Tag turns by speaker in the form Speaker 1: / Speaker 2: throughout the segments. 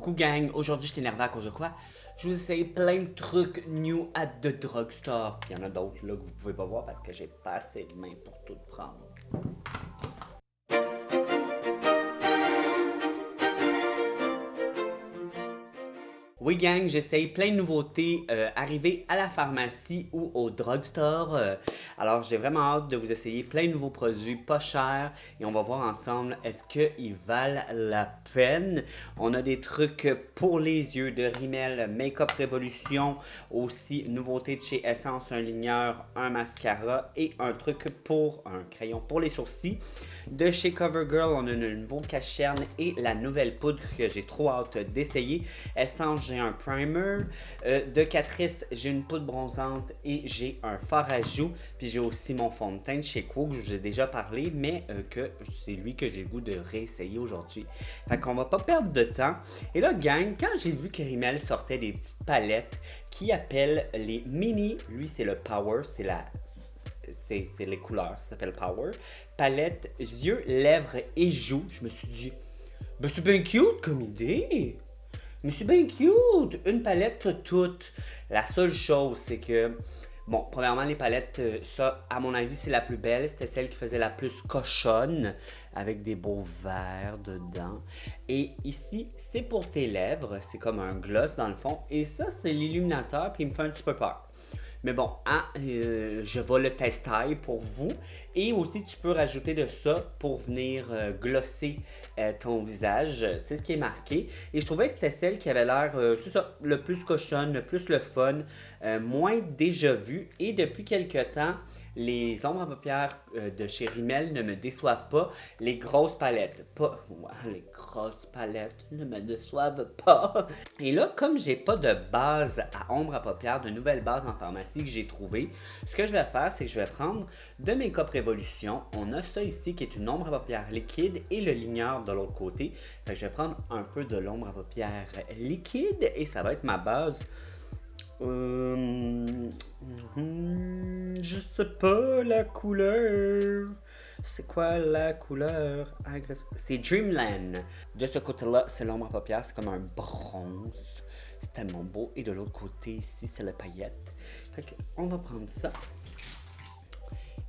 Speaker 1: Coucou gang, aujourd'hui je suis énervé à cause de quoi? Je vous essaye plein de trucs new at the drugstore. Puis il y en a d'autres là que vous pouvez pas voir parce que j'ai pas assez de mains pour tout prendre. Oui gang, j'essaye plein de nouveautés arrivées à la pharmacie ou au drugstore. Alors j'ai vraiment hâte de vous essayer plein de nouveaux produits pas chers et on va voir ensemble est-ce qu'ils valent la peine. On a des trucs pour les yeux de Rimmel, Makeup Revolution, aussi nouveauté de chez Essence, un ligneur, un mascara et un truc pour un crayon pour les sourcils. De chez CoverGirl, on a une nouveau cache-cerne et la nouvelle poudre que j'ai trop hâte d'essayer. Essence, j'ai un primer. De Catrice, j'ai une poudre bronzante et j'ai un fard à joues. Puis j'ai aussi mon fond de teint de chez Quo que j'ai déjà parlé, mais que c'est lui que j'ai le goût de réessayer aujourd'hui. Fait qu'on va pas perdre de temps. Et là, gang, quand j'ai vu que Rimmel sortait des petites palettes qui appellent les mini, lui c'est le Power, c'est les couleurs, ça s'appelle Power. Palette, yeux, lèvres et joues. Je me suis dit, ben c'est bien cute comme idée. Mais c'est bien cute. Une palette toute. La seule chose, c'est que, bon, premièrement, les palettes, ça, à mon avis, c'est la plus belle. C'était celle qui faisait la plus cochonne, avec des beaux verres dedans. Et ici, c'est pour tes lèvres. C'est comme un gloss dans le fond. Et ça, c'est l'illuminateur, puis il me fait un petit peu peur. Mais bon, hein, je vais le tester pour vous. Et aussi, tu peux rajouter de ça pour venir glosser ton visage. C'est ce qui est marqué. Et je trouvais que c'était celle qui avait l'air, c'est ça, le plus cochonne, le plus le fun, moins déjà vu. Et depuis quelques temps, les ombres à paupières de chez Rimmel ne me déçoivent pas. Les grosses palettes, pas. Ouais, les grosses palettes ne me déçoivent pas. Et là, comme j'ai pas de base à ombre à paupières, de nouvelle base en pharmacie que j'ai trouvée, ce que je vais faire, c'est que je vais prendre de Makeup Revolution. On a ça ici qui est une ombre à paupières liquide et le ligneur de l'autre côté. Fait que je vais prendre un peu de l'ombre à paupières liquide et ça va être ma base. Je sais pas la couleur. C'est quoi la couleur? C'est Dreamland. De ce côté-là, c'est l'ombre à paupières. C'est comme un bronze. C'est tellement beau. Et de l'autre côté, ici, c'est la paillette. Fait qu'on va prendre ça.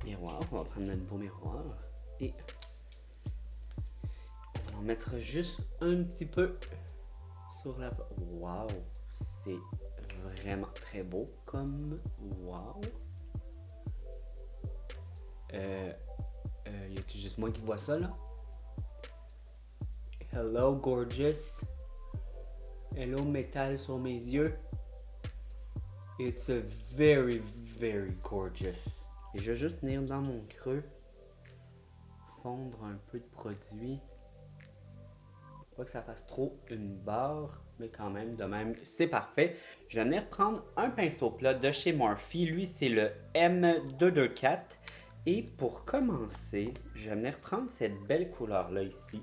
Speaker 1: Miroir. On va prendre notre beau miroir. Et on va en mettre juste un petit peu sur la... Wow! C'est vraiment très beau comme wow. Y a-t-il juste moi qui vois ça là? Hello gorgeous. Hello métal sur mes yeux. It's a very very gorgeous. Et je vais juste venir dans mon creux fondre un peu de produit. Pas que ça fasse trop une barre, mais quand même, de même, c'est parfait. Je vais venir prendre un pinceau plat de chez Morphe. Lui, c'est le M224. Et pour commencer, je vais venir prendre cette belle couleur-là ici,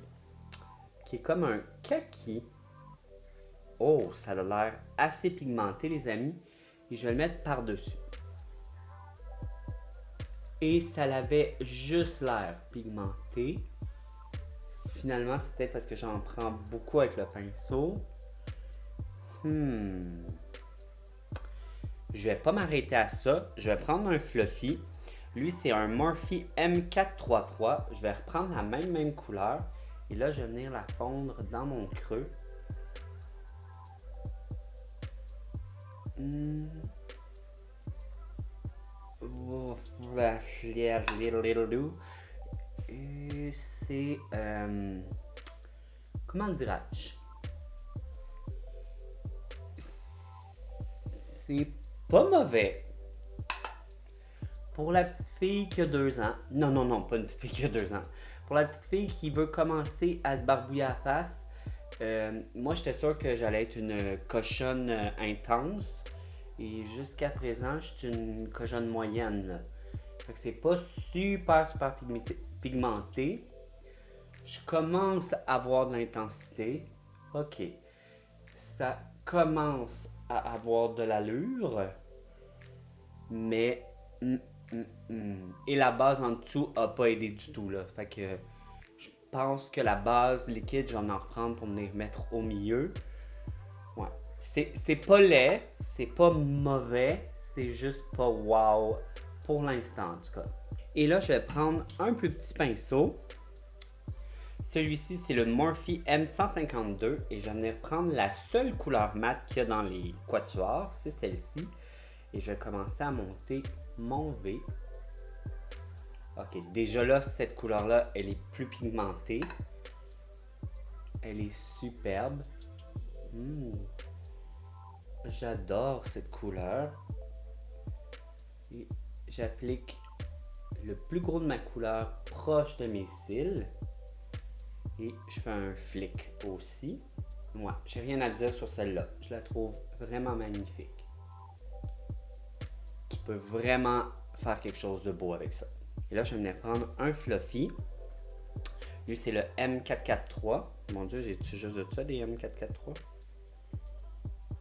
Speaker 1: qui est comme un kaki. Oh, ça a l'air assez pigmenté, les amis. Et je vais le mettre par-dessus. Et ça l'avait juste l'air pigmenté. Finalement, c'est peut-être parce que j'en prends beaucoup avec le pinceau. Je vais pas m'arrêter à ça. Je vais prendre un fluffy. Lui, c'est un Morphe M433. Je vais reprendre la même couleur. Et là, je vais venir la fondre dans mon creux. Oh, et c'est... comment dirais-je? C'est pas mauvais. Pour la petite fille qui a 2 ans. Non, pas une petite fille qui a 2 ans. Pour la petite fille qui veut commencer à se barbouiller la face, moi j'étais sûr que j'allais être une cochonne intense. Et jusqu'à présent, je suis une cochonne moyenne. Là. Fait que c'est pas super pigmenté. Je commence à avoir de l'intensité. Ok. Ça commence à avoir de l'allure. Mais... Et la base en dessous a pas aidé du tout. Là. Fait que je pense que la base liquide, je vais en reprendre pour venir mettre au milieu. Ouais. C'est pas laid, c'est pas mauvais, c'est juste pas wow pour l'instant en tout cas. Et là, je vais prendre un plus petit pinceau. Celui-ci, c'est le Morphe M152 et je vais venir prendre la seule couleur mate qu'il y a dans les quatuors, c'est celle-ci. Et je vais commencer à monter mon V. Ok, déjà là, cette couleur-là, elle est plus pigmentée. Elle est superbe. J'adore cette couleur. Et j'applique le plus gros de ma couleur proche de mes cils. Et je fais un flic aussi. Moi, j'ai rien à dire sur celle-là. Je la trouve vraiment magnifique. Tu peux vraiment faire quelque chose de beau avec ça. Et là, je vais venir prendre un fluffy. Lui, c'est le M443. Mon Dieu, j'ai-tu juste de ça, des M443?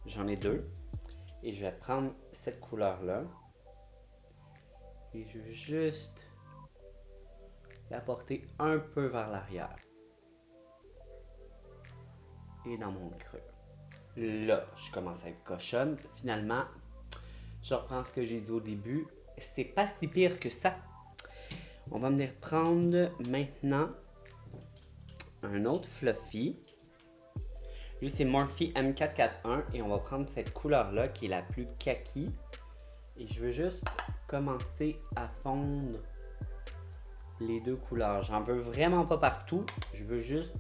Speaker 1: J'en ai deux. Et je vais prendre cette couleur-là. Et je vais juste la porter un peu vers l'arrière. Et dans mon creux. Là, je commence à être cochonne. Finalement, je reprends ce que j'ai dit au début. C'est pas si pire que ça. On va venir prendre maintenant un autre fluffy. Lui, c'est Morphe M441 et on va prendre cette couleur-là qui est la plus kaki. Et je veux juste commencer à fondre les deux couleurs. J'en veux vraiment pas partout. Je veux juste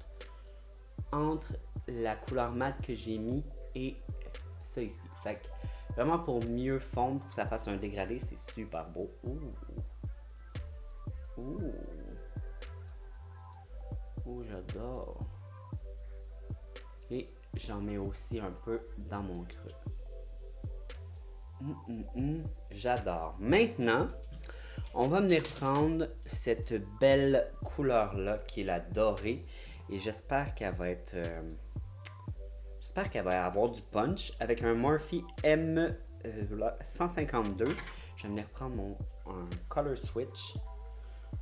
Speaker 1: entre la couleur mate que j'ai mis et ça ici. Fait que vraiment pour mieux fondre, pour que ça fasse un dégradé, c'est super beau. Ouh. Ouh. Ouh, j'adore. Et j'en mets aussi un peu dans mon creux. J'adore. Maintenant, on va venir prendre cette belle couleur-là qui est la dorée. Et j'espère qu'elle va être... j'espère qu'elle va avoir du punch. Avec un Morphe M152, je vais venir prendre un color switch.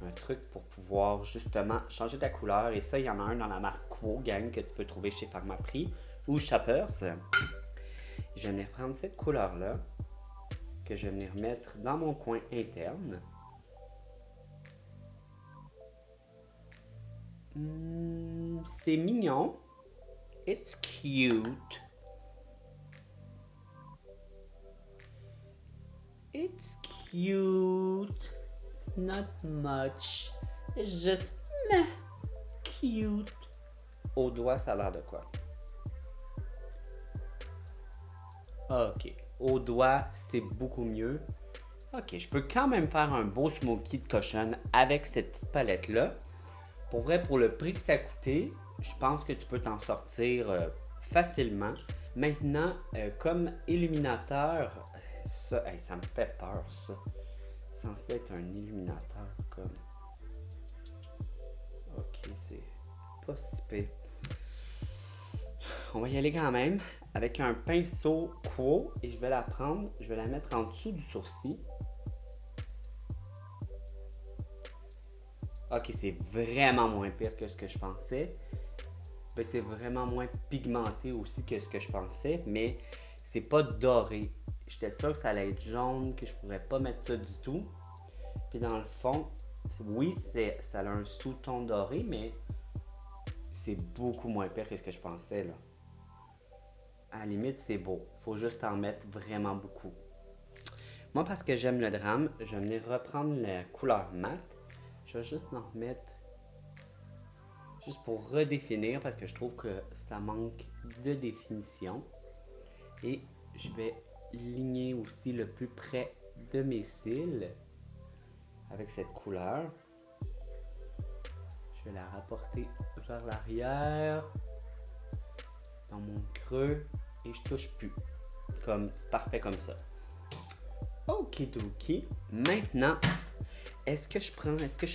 Speaker 1: Un truc pour pouvoir justement changer ta couleur. Et ça, il y en a un dans la marque Quo, gang, que tu peux trouver chez Pharmaprix ou Shoppers. Je vais venir prendre cette couleur-là, que je vais venir mettre dans mon coin interne. C'est mignon. It's cute. It's cute. It's not much. It's just meh, cute. Au doigt, ça a l'air de quoi? Ok. Au doigt, c'est beaucoup mieux. Ok, je peux quand même faire un beau smoky de cochonne avec cette petite palette-là. Pour vrai, pour le prix que ça a coûté, je pense que tu peux t'en sortir facilement. Maintenant, comme illuminateur, ça, ça me fait peur, ça. C'est censé être un illuminateur comme... Ok, c'est pas si pire. On va y aller quand même avec un pinceau Quo et je vais la prendre, je vais la mettre en dessous du sourcil. Ok, c'est vraiment moins pire que ce que je pensais. Ben, c'est vraiment moins pigmenté aussi que ce que je pensais, mais c'est pas doré. J'étais sûr que ça allait être jaune, que je pourrais pas mettre ça du tout. Puis dans le fond, oui, ça a un sous-ton doré, mais c'est beaucoup moins pire que ce que je pensais là. À la limite, c'est beau. Faut juste en mettre vraiment beaucoup. Moi, parce que j'aime le drame, je vais venir reprendre la couleur mate. Je vais juste en remettre juste pour redéfinir parce que je trouve que ça manque de définition. Et je vais ligner aussi le plus près de mes cils avec cette couleur. Je vais la rapporter vers l'arrière, dans mon creux, et je touche plus. C'est parfait comme ça. Okidoki. Maintenant, est-ce que je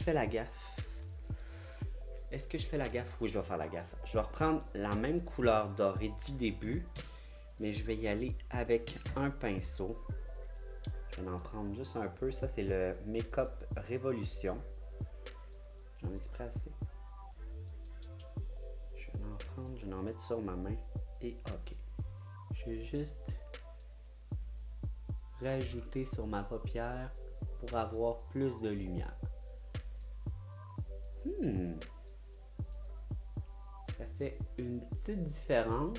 Speaker 1: fais la gaffe? Est-ce que je fais la gaffe? Oui, je vais faire la gaffe. Je vais reprendre la même couleur dorée du début, mais je vais y aller avec un pinceau. Je vais en prendre juste un peu. Ça, c'est le Make-up Révolution. J'en ai pris assez. Je vais en prendre, je vais en mettre sur ma main. Et ok. Je vais juste rajouter sur ma paupière pour avoir plus de lumière. Ça fait une petite différence,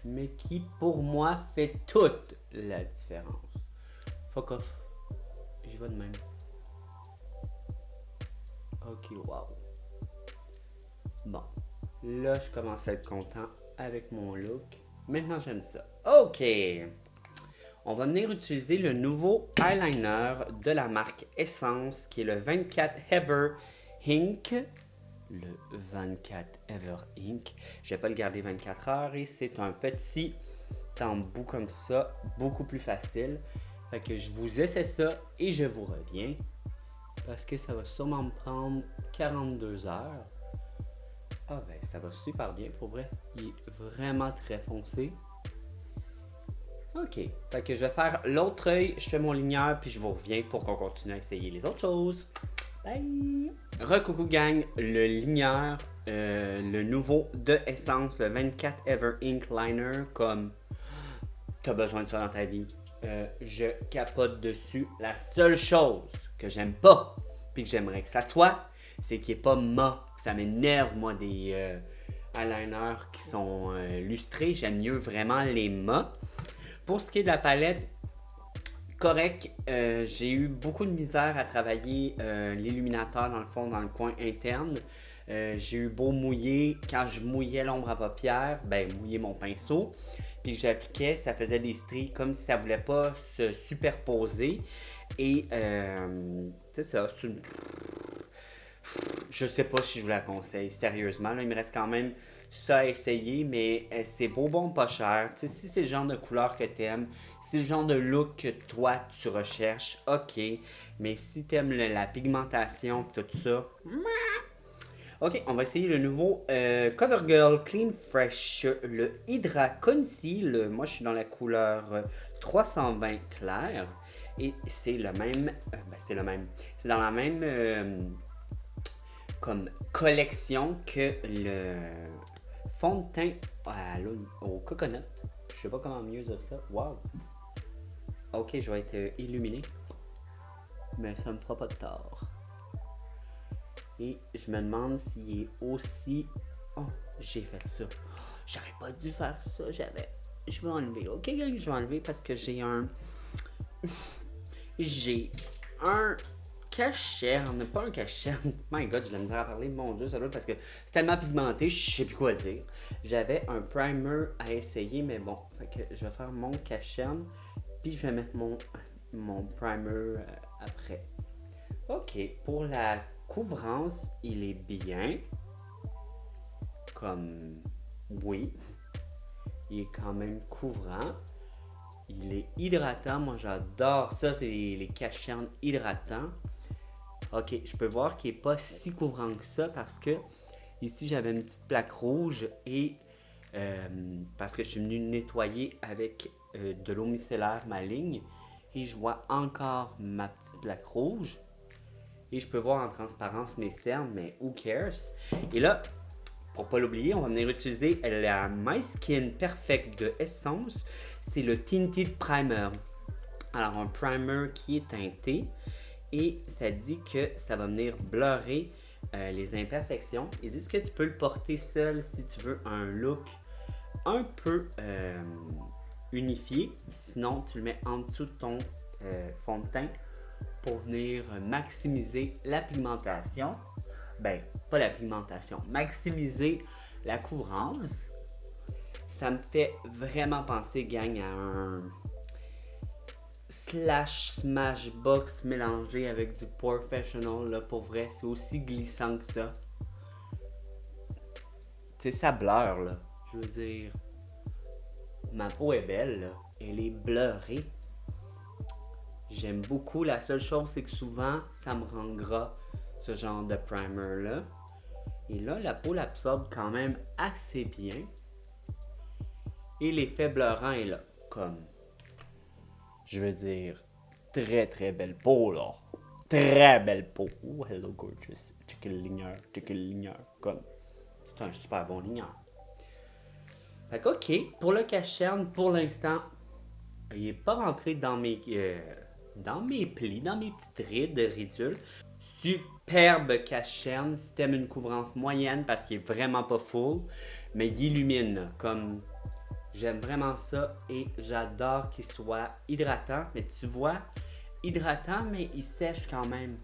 Speaker 1: mais qui pour moi fait toute la différence. Fuck off. J'y vais de même. Ok, wow. Bon, là je commence à être content avec mon look. Maintenant j'aime ça. Ok. On va venir utiliser le nouveau eyeliner de la marque Essence qui est le 24 Ever Ink. Le 24 Ever Ink. Je vais pas le garder 24 heures et c'est un petit embout comme ça, beaucoup plus facile. Fait que je vous essaie ça et je vous reviens parce que ça va sûrement me prendre 42 heures. Ah ben ça va super bien pour vrai. Il est vraiment très foncé. Ok, fait que je vais faire l'autre œil, je fais mon ligneur, puis je vous reviens pour qu'on continue à essayer les autres choses. Bye! Recoucou gang, le ligneur, le nouveau de Essence, le 24 Ever Ink Liner, comme t'as besoin de ça dans ta vie. Je capote dessus. La seule chose que j'aime pas, puis que j'aimerais que ça soit, c'est qu'il n'y ait pas mat. Ça m'énerve, moi, des eyeliners qui sont lustrés. J'aime mieux vraiment les mat. Pour ce qui est de la palette, correct, j'ai eu beaucoup de misère à travailler l'illuminateur dans le fond, dans le coin interne. J'ai eu beau mouiller, quand je mouillais l'ombre à paupières, mouiller mon pinceau, puis que j'appliquais, ça faisait des stries comme si ça voulait pas se superposer. Et c'est ça, c'est une... Je sais pas si je vous la conseille, sérieusement. Là, il me reste quand même ça à essayer, mais c'est beau, bon, pas cher. T'sais, si c'est le genre de couleur que t'aimes, si c'est le genre de look que toi tu recherches, ok. Mais si t'aimes la pigmentation et tout ça, ok, on va essayer le nouveau CoverGirl Clean Fresh, le Hydra Conceal. Moi, je suis dans la couleur 320 clair. Et c'est le même, c'est dans la même comme collection que le fond de teint au coconut. Je sais pas comment mieux dire ça. Wow. Ok, je vais être illuminé. Mais ça me fera pas de tort. Et je me demande s'il est aussi... Oh, j'ai fait ça. J'aurais pas dû faire ça. Je vais enlever. Ok, gang, je vais enlever parce que j'ai un... cacherne, pas un cacherne. My god, j'ai de la misère à parler, mon dieu, ça doit parce que c'est tellement pigmenté, je sais plus quoi dire. J'avais un primer à essayer, mais bon, fait que je vais faire mon cacherne, puis je vais mettre mon primer après. Ok, pour la couvrance, il est bien. Comme, oui, il est quand même couvrant. Il est hydratant, moi j'adore ça, c'est les cachernes hydratants. Ok, je peux voir qu'il n'est pas si couvrant que ça parce que ici j'avais une petite plaque rouge et parce que je suis venu nettoyer avec de l'eau micellaire ma ligne et je vois encore ma petite plaque rouge et je peux voir en transparence mes cernes, mais who cares? Et là, pour pas l'oublier, on va venir utiliser la My Skin Perfect de Essence. C'est le Tinted Primer. Alors, un primer qui est teinté. Et ça dit que ça va venir blurrer les imperfections. Ils disent que tu peux le porter seul si tu veux un look un peu unifié. Sinon, tu le mets en dessous de ton fond de teint pour venir maximiser la pigmentation. Pas la pigmentation, maximiser la couvrance. Ça me fait vraiment penser, gang, à un Smashbox mélangé avec du Professional, là, pour vrai, c'est aussi glissant que ça. Tu sais, ça blur, là. Je veux dire, ma peau est belle, là. Elle est blurrée. J'aime beaucoup. La seule chose, c'est que souvent, ça me rend gras, ce genre de primer-là. Et là, la peau l'absorbe quand même assez bien. Et l'effet blurrant est là, comme... Je veux dire, très très belle peau, là. Très belle peau. Oh, hello gorgeous. Check le ligneur. Comme, c'est un super bon ligneur. Fait que, ok, pour le cache-cerne, pour l'instant, il est pas rentré dans mes plis, dans mes petites rides ridules. Superbe cache-cerne, si t'aimes une couvrance moyenne parce qu'il est vraiment pas full, mais il illumine là, comme j'aime vraiment ça et j'adore qu'il soit hydratant, mais tu vois, hydratant mais il sèche quand même.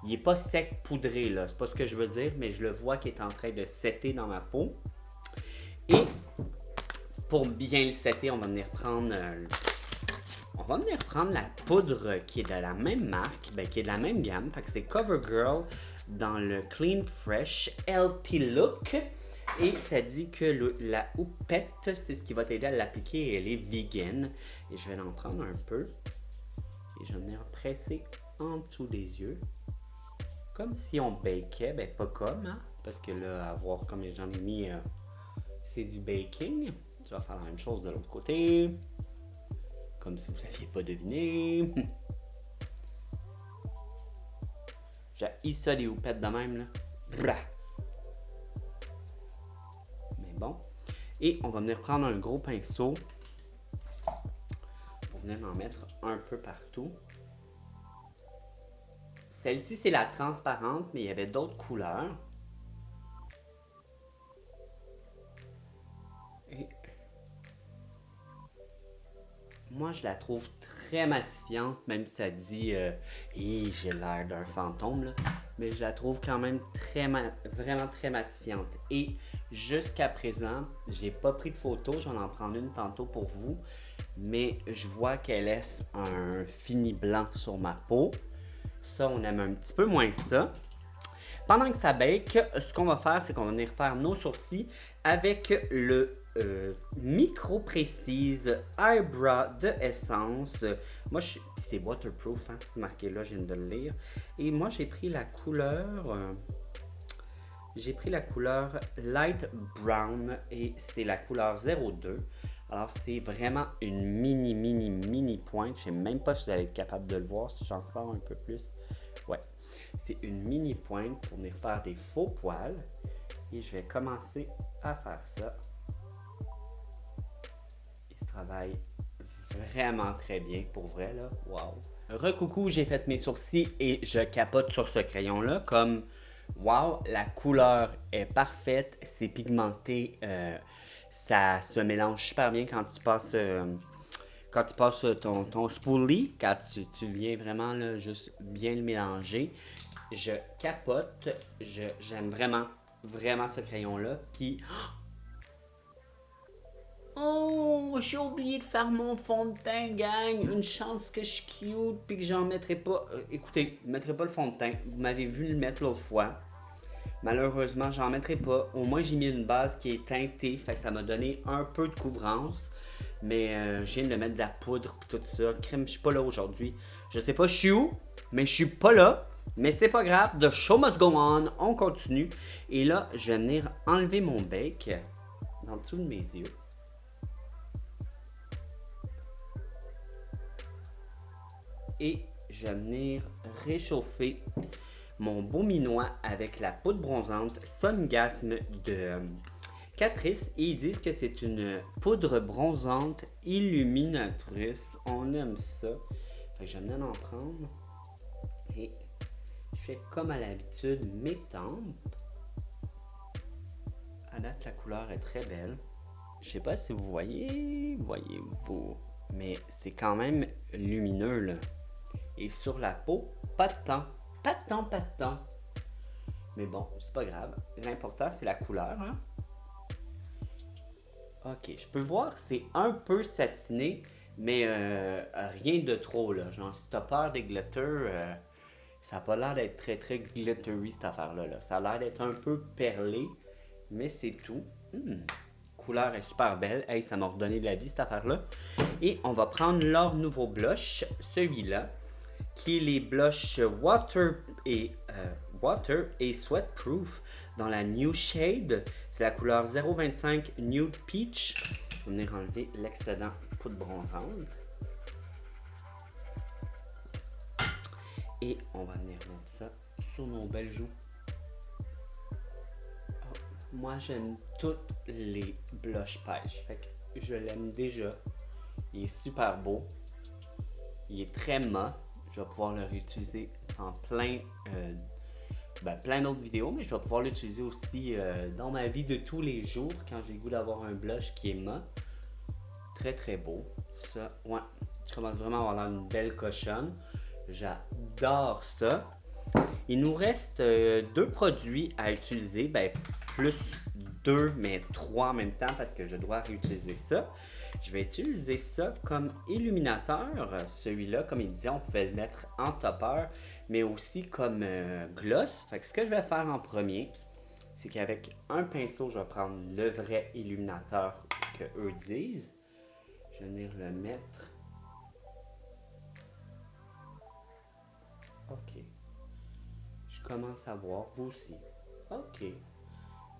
Speaker 1: Il est pas sec poudré là, c'est pas ce que je veux dire, mais je le vois qu'il est en train de setter dans ma peau. Et pour bien le setter, on va venir prendre la poudre qui est de la même marque, qui est de la même gamme. Fait que c'est CoverGirl dans le Clean Fresh Healthy Look. Et ça dit que la houppette, c'est ce qui va t'aider à l'appliquer et elle est vegan. Et je vais en prendre un peu. Et je vais venir presser en dessous des yeux. Comme si on bakait. Ben pas comme, hein. Parce que là, à voir comme j'en ai mis, c'est du baking. Je vais faire la même chose de l'autre côté. Comme si vous n'aviez pas deviné. J'ai ça des houpettes de même, là. Blah. Mais bon. Et on va venir prendre un gros pinceau. Pour venir en mettre un peu partout. Celle-ci, c'est la transparente, mais il y avait d'autres couleurs. Et moi, je la trouve très matifiante, même si ça dit j'ai l'air d'un fantôme, là. Mais je la trouve quand même vraiment très matifiante. Et jusqu'à présent, j'ai pas pris de photo, j'en en prends une tantôt pour vous. Mais je vois qu'elle laisse un fini blanc sur ma peau. Ça, on aime un petit peu moins ça. Pendant que ça bake, ce qu'on va faire, c'est qu'on va venir faire nos sourcils avec le Micro Précise Eyebrow de Essence. Moi, c'est waterproof, hein, c'est marqué là, je viens de le lire. Et moi, j'ai pris la couleur... Light Brown et c'est la couleur 02. Alors, c'est vraiment une mini pointe. Je sais même pas si vous allez être capable de le voir si j'en sors un peu plus. Ouais, c'est une mini pointe pour venir faire des faux poils. Et je vais commencer à faire ça. Il se travaille vraiment très bien pour vrai là. Wow. Recoucou, j'ai fait mes sourcils et je capote sur ce crayon là comme wow, la couleur est parfaite, c'est pigmenté, ça se mélange super bien quand tu passes ton spoolie, quand tu viens vraiment là, juste bien le mélanger. Je capote, j'aime vraiment ce crayon là. Puis oh, j'ai oublié de faire mon fond de teint, gang. Une chance que je suis cute puis que j'en mettrai pas. Écoutez, je mettrai pas le fond de teint. Vous m'avez vu le mettre l'autre fois. Malheureusement, j'en mettrai pas. Au moins, j'ai mis une base qui est teintée, fait que ça m'a donné un peu de couvrance. Mais je viens de mettre de la poudre et tout ça. Crème, je suis pas là aujourd'hui. Je sais pas je suis où, mais je suis pas là. Mais c'est pas grave, the show must go on. On continue. Et là, je vais venir enlever mon bec en dessous de mes yeux. Et je vais venir réchauffer mon beau minois avec la poudre bronzante Sungasm de Catrice. Et ils disent que c'est une poudre bronzante illuminatrice. On aime ça. Fait que je vais venir en prendre. Et je fais comme à l'habitude mes tempes. À date, la couleur est très belle. Je sais pas si vous voyez-vous, mais c'est quand même lumineux là. Et sur la peau, pas de temps. Mais bon, c'est pas grave. L'important, c'est la couleur. Hein? Ok, je peux voir que c'est un peu satiné, mais rien de trop. Là. Genre, si t'as peur des glitters, ça n'a pas l'air d'être très glittery cette affaire-là. Là. Ça a l'air d'être un peu perlé, mais c'est tout. Couleur est super belle. Hey, ça m'a redonné de la vie cette affaire-là. Et on va prendre leur nouveau blush, celui-là, qui est les blushs Water et Sweatproof dans la New Shade. C'est la couleur 025 Nude Peach. Je vais venir enlever l'excédent poudre bronzante. Et on va venir mettre ça sur nos belles joues. Oh, moi, j'aime toutes les blush pêche. Fait que je l'aime déjà. Il est super beau. Il est très mat. Je vais pouvoir le réutiliser en plein d'autres vidéos, mais je vais pouvoir l'utiliser aussi dans ma vie de tous les jours quand j'ai le goût d'avoir un blush qui est mat. Très très beau. Ça, ouais. Je commence vraiment à avoir l'air une belle cochonne. J'adore ça. Il nous reste deux produits à utiliser. Ben, plus deux, mais trois en même temps parce que je dois réutiliser ça. Je vais utiliser ça comme illuminateur. Celui-là, comme il disait, on pouvait le mettre en topper, mais aussi comme gloss. Fait que ce que je vais faire en premier, c'est qu'avec un pinceau, je vais prendre le vrai illuminateur que eux disent. Je vais venir le mettre. Ok. Je commence à voir, vous aussi. Ok.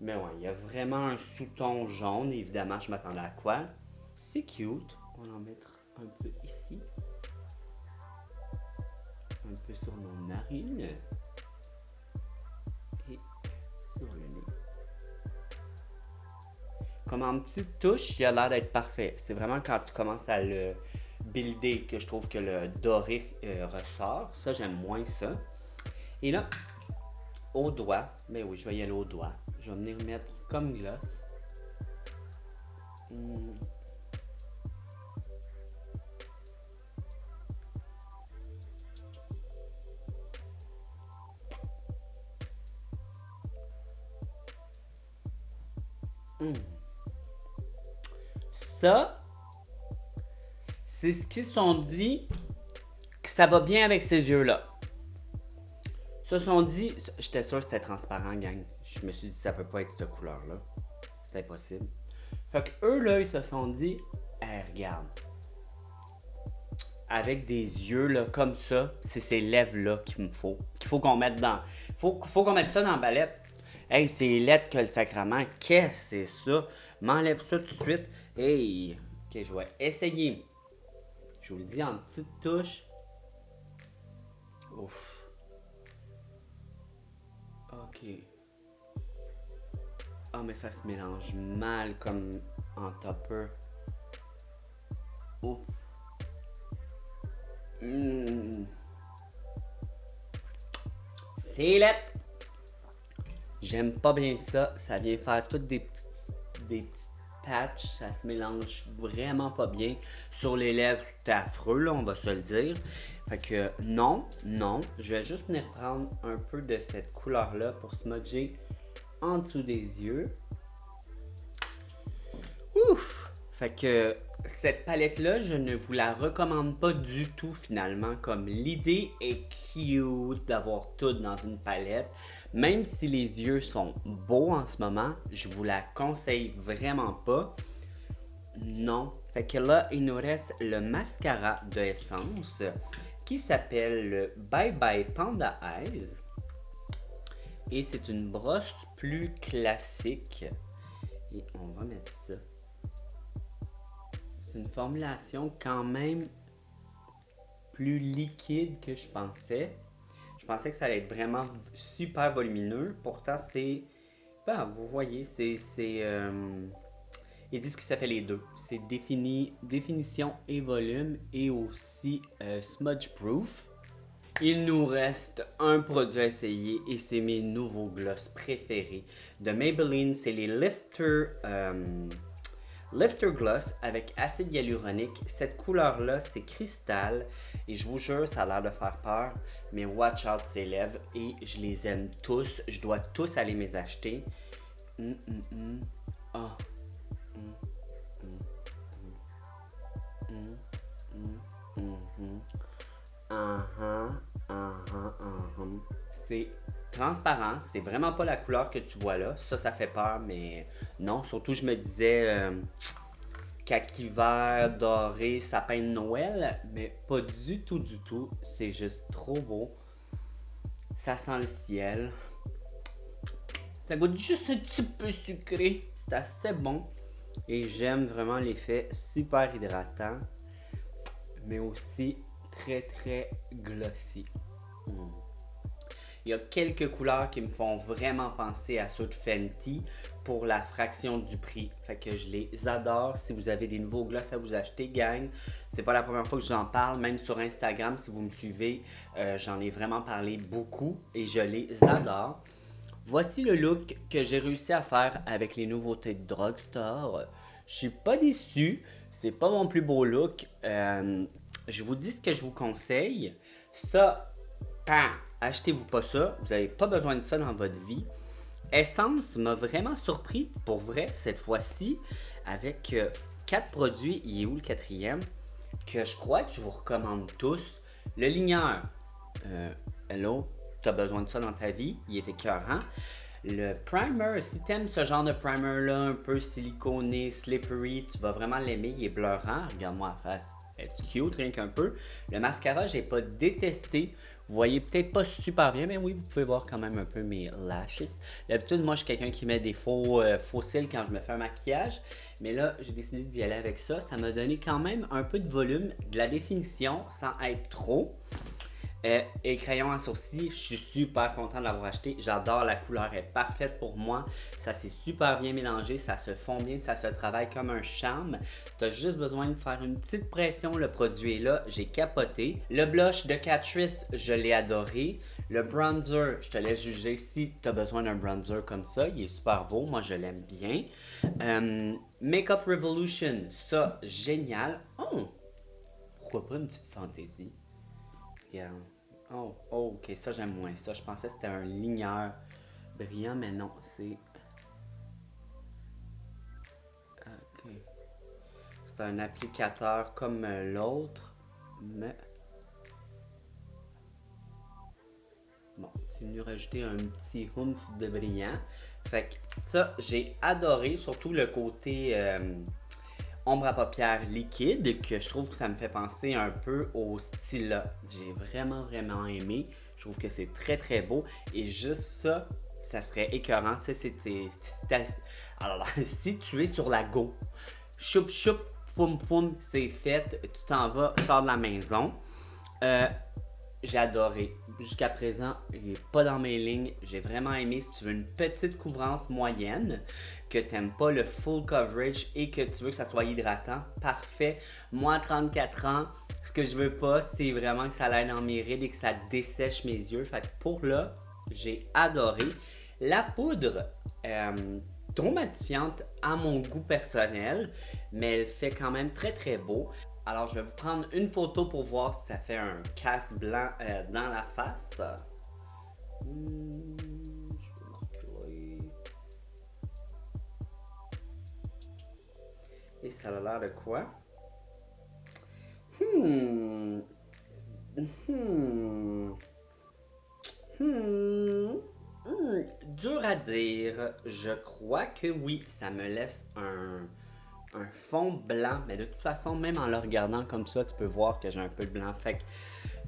Speaker 1: Mais ouais, il y a vraiment un sous-ton jaune. Évidemment, je m'attendais à quoi? C'est cute. On va en mettre un peu ici. Un peu sur nos narines. Et sur le nez. Comme en petite touche, il a l'air d'être parfait. C'est vraiment quand tu commences à le builder que je trouve que le doré ressort. Ça, j'aime moins ça. Et là, au doigt, mais oui, je vais y aller au doigt. Je vais venir mettre comme gloss. Ça, c'est ce qu'ils se sont dit que ça va bien avec ces yeux-là. Ils se sont dit, j'étais sûr que c'était transparent, gang. Je me suis dit, ça peut pas être cette couleur-là. C'est impossible. Fait que eux, là, ils se sont dit, hey, regarde. Avec des yeux, là, comme ça, c'est ces lèvres-là qu'il faut qu'on mette dans. Faut qu'on mette ça dans la palette. Hey, c'est laid que le sacrement. Qu'est-ce que c'est ça? M'enlève ça tout de suite. Hey! Ok, je vais essayer. Je vous le dis en petite touche. Ouf. Ok. Ah, mais ça se mélange mal comme en topper. Ouf. C'est laid. J'aime pas bien ça. Ça vient faire toutes des petites patchs. Ça se mélange vraiment pas bien. Sur les lèvres, c'est affreux, là, on va se le dire. Fait que non. Je vais juste venir prendre un peu de cette couleur-là pour smudger en dessous des yeux. Ouf! Fait que cette palette-là, je ne vous la recommande pas du tout finalement. Comme l'idée est cute d'avoir tout dans une palette. Même si les yeux sont beaux en ce moment, je vous la conseille vraiment pas. Non. Fait que là, il nous reste le mascara de Essence qui s'appelle le Bye Bye Panda Eyes. Et c'est une brosse plus classique. Et on va mettre ça. C'est une formulation quand même plus liquide que je pensais. Je pensais que ça allait être vraiment super volumineux. Pourtant, c'est... Ben, vous voyez, ils disent que ça fait les deux. C'est définition et volume et aussi smudge proof. Il nous reste un produit à essayer et c'est mes nouveaux gloss préférés. De Maybelline, c'est les Lifter Gloss avec acide hyaluronique. Cette couleur-là, c'est cristal. Et je vous jure, ça a l'air de faire peur. Mais watch out ces lèvres. Et je les aime tous. Je dois tous aller me les acheter. C'est transparent, c'est vraiment pas la couleur que tu vois là. Ça fait peur, mais non. Surtout, je me disais kaki vert, doré, sapin de Noël, mais pas du tout, du tout. C'est juste trop beau. Ça sent le ciel. Ça goûte juste un petit peu sucré. C'est assez bon. Et j'aime vraiment l'effet super hydratant, mais aussi très très glossy. Il y a quelques couleurs qui me font vraiment penser à ceux de Fenty, pour la fraction du prix. Fait que je les adore. Si vous avez des nouveaux gloss à vous acheter, gang, c'est pas la première fois que j'en parle. Même sur Instagram, si vous me suivez, j'en ai vraiment parlé beaucoup et je les adore. Voici le look que j'ai réussi à faire avec les nouveautés de Drugstore. Je suis pas déçu. C'est pas mon plus beau look. Je vous dis ce que je vous conseille. Ça, achetez-vous pas ça. Vous n'avez pas besoin de ça dans votre vie. Essence m'a vraiment surpris, pour vrai, cette fois-ci, avec 4 produits. Il est où le quatrième? Que je crois que je vous recommande tous. Le ligneur. Hello, tu as besoin de ça dans ta vie. Il est écœurant. Le primer, si tu aimes ce genre de primer-là, un peu siliconé, slippery, tu vas vraiment l'aimer. Il est bleurant. Regarde-moi la face. C'est cute, rien qu'un peu. Le mascara, j'ai pas détesté. Vous voyez peut-être pas super bien, mais oui, vous pouvez voir quand même un peu mes lashes. D'habitude, moi, je suis quelqu'un qui met des faux cils quand je me fais un maquillage. Mais là, j'ai décidé d'y aller avec ça. Ça m'a donné quand même un peu de volume, de la définition, sans être trop. Et crayon à sourcils, je suis super content de l'avoir acheté. J'adore la couleur, elle est parfaite pour moi. Ça s'est super bien mélangé, ça se fond bien, ça se travaille comme un charme. Tu as juste besoin de faire une petite pression, le produit est là, j'ai capoté. Le blush de Catrice, je l'ai adoré. Le bronzer, je te laisse juger si tu as besoin d'un bronzer comme ça, il est super beau, moi je l'aime bien. Makeup Revolution, ça, génial. Oh, pourquoi pas une petite fantaisie? Regarde. Oh, ok, ça j'aime moins ça. Je pensais que c'était un ligneur brillant, mais non, c'est... Ok. C'est un applicateur comme l'autre, mais... Bon, c'est venu rajouter un petit oomph de brillant. Fait que ça, j'ai adoré, surtout le côté ombre à paupières liquide, que je trouve que ça me fait penser un peu au Stila. J'ai vraiment aimé. Je trouve que c'est très beau. Et juste ça, ça serait écœurant. Tu sais, alors, si tu es sur la go, choup, poum, c'est fait. Tu t'en vas, sors de la maison. J'ai adoré. Jusqu'à présent, il n'est pas dans mes lignes. J'ai vraiment aimé. Si tu veux une petite couvrance moyenne, que tu n'aimes pas le full coverage et que tu veux que ça soit hydratant, parfait. Moi, à 34 ans, ce que je veux pas, c'est vraiment que ça aille dans mes rides et que ça dessèche mes yeux. Fait que pour là, j'ai adoré. La poudre, trop matifiante à mon goût personnel, mais elle fait quand même très beau. Alors, je vais vous prendre une photo pour voir si ça fait un casse blanc dans la face. Je vais reculer. Et ça a l'air de quoi? Dur à dire. Je crois que oui, ça me laisse un fond blanc, mais de toute façon, même en le regardant comme ça, tu peux voir que j'ai un peu de blanc. Fait que,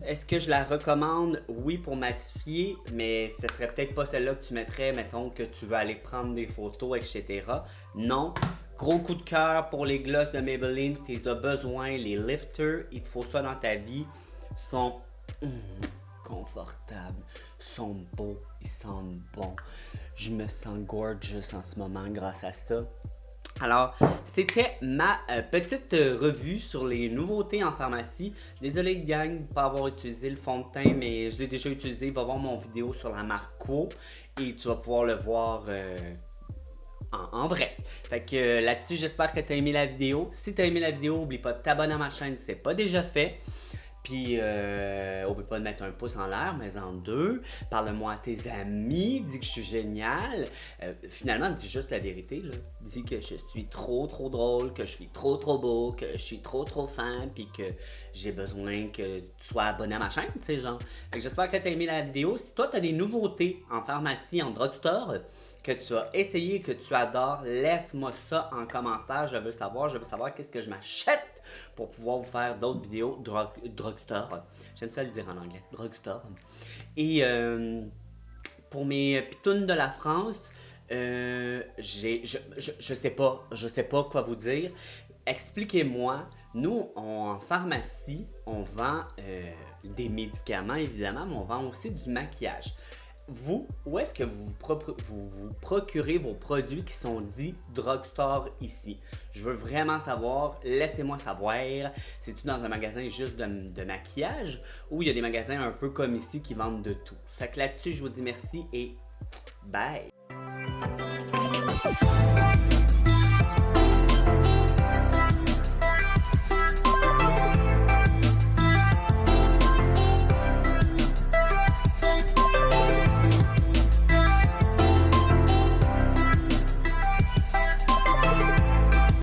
Speaker 1: est-ce que je la recommande? Oui, pour matifier, mais ce serait peut-être pas celle-là que tu mettrais, mettons que tu veux aller prendre des photos, etc. Non. Gros coup de cœur pour les glosses de Maybelline, tu as besoin, les lifters, il te faut ça dans ta vie. Sont confortables, sont beaux, ils sentent bon. Je me sens gorgeous en ce moment grâce à ça. Alors, c'était ma petite revue sur les nouveautés en pharmacie. Désolé gang de ne pas avoir utilisé le fond de teint, mais je l'ai déjà utilisé. Va voir mon vidéo sur la marque Quo et tu vas pouvoir le voir en vrai. Fait que là-dessus, j'espère que tu as aimé la vidéo. Si tu as aimé la vidéo, n'oublie pas de t'abonner à ma chaîne si ce n'est pas déjà fait. Puis, oublie pas de mettre un pouce en l'air, mais en deux. Parle-moi à tes amis, dis que je suis génial. Finalement, dis juste la vérité, là. Dis que je suis trop drôle, que je suis trop beau, que je suis trop fin, puis que j'ai besoin que tu sois abonné à ma chaîne, tu sais, genre. Fait que j'espère que tu as aimé la vidéo. Si toi, tu as des nouveautés en pharmacie, en drugstore, que tu as essayé, que tu adores, laisse-moi ça en commentaire. Je veux savoir qu'est-ce que je m'achète pour pouvoir vous faire d'autres vidéos drugstore. J'aime ça le dire en anglais, drugstore. Et pour mes pitounes de la France, je sais pas quoi vous dire. Expliquez-moi. Nous, en pharmacie, on vend des médicaments évidemment, mais on vend aussi du maquillage. vous, où est-ce que vous procurez vos produits qui sont dits drugstore ici? Je veux vraiment savoir, laissez-moi savoir. C'est-tu dans un magasin juste de maquillage ou il y a des magasins un peu comme ici qui vendent de tout? Fait que là-dessus, je vous dis merci et bye!